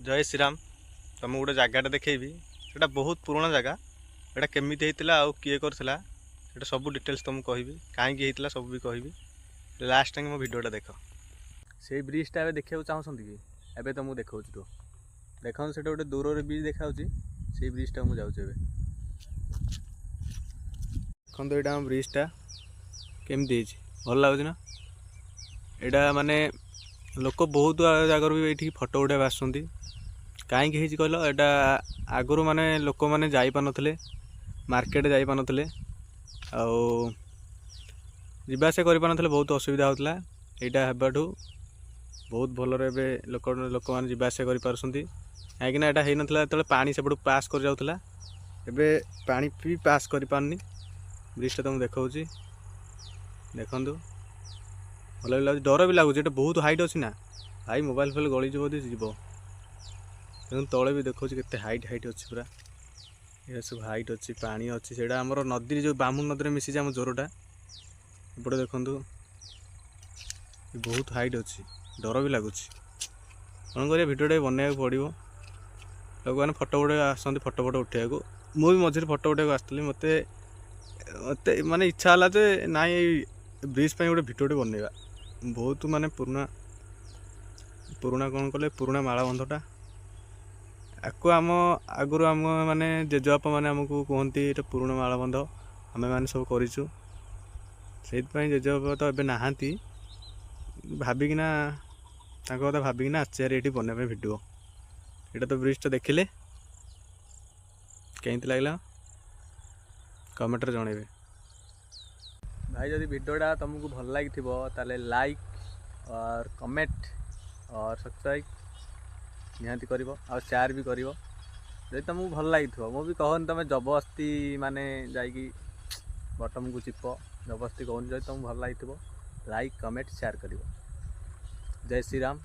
जय श्रीराम। तुमको गोटे जगटा देखी सेटा बहुत पुराना जगह। एटा केमिति होता आउ किए करथिला सेटा सब डिटेल्स तुमको कहबी कहीं होता सब भी कहबी। लास्ट टाइम मो वीडियोटा देख से ब्रिजटा ए देखा चाहूँ कि एवं तुमको देखा तो देखा से गोटे दूर ब्रिज देखा से ब्रिजटा मुझे जाऊँ। देखो यहाँ ब्रिजटा केमती भल लगुच ना। यहाँ माने लोक बहुत जगार भी ये फटो उठाई आसुँच कहीं कहल यहाँ आगुरी माने लोक मैंने जापार मार्केट जापार आवास कर बहुत असुविधा होता। यहाँ हेबाठू बहुत भल लोक मैंने जावास कर कहीं यहाँ हो ना जो पानी सेपटू पास कर जाऊला एवं पानी भी पास कर पारनी। ब्रिजटा तुमको देखा देखु भल भी लगे डर भी लगुच बहुत हाइट अच्छी ना भाई मोबाइल फोल गली जीव देखो तले भी देखा के हाइट हाइट अच्छी पूरा ये सब हाइट अच्छी पानी अच्छी से आमर नदी जो बामू नदी में मिसी आम जोरटा एपटे देखु बहुत हाइट अच्छी डर भी लगुच कौन कर भिडियो बनवा पड़ो। लोक मैंने फटो उठे आसती फटो फटो उठा मुझे मझे फटो उठा आसती मत मत माने इच्छा है ना ब्रिज गोटे भिडियो बनवा बहुत माने पुराना पुराना कौन कले पुराना मालबंधटा आपको आम आगुरी आम माने जेजेबापा मैंने आमको कहते ये पुराना मालबंध आम मैंने सब करूँ से जेजेबापा तो ए नहांती भाविकिना कथा भाविकिना आचार ये बनवा भिडियो। यहाँ तो ब्रिजटा देखिले कहीं लगला कमेंट जनइबे भाई। जदि भिडियोटा तुमको भल लगी लाइक और कमेंट और सब्सक्राइब निहाती कर शेयर भी कर। जब तुमको भल लगी मुझे कहनी तुम जबरदस्ती माने जाकि बटन को चिप जबरदस्ती कहूँ जब तुमको भल लगी लाइक कमेंट शेयर कर। जय श्री राम।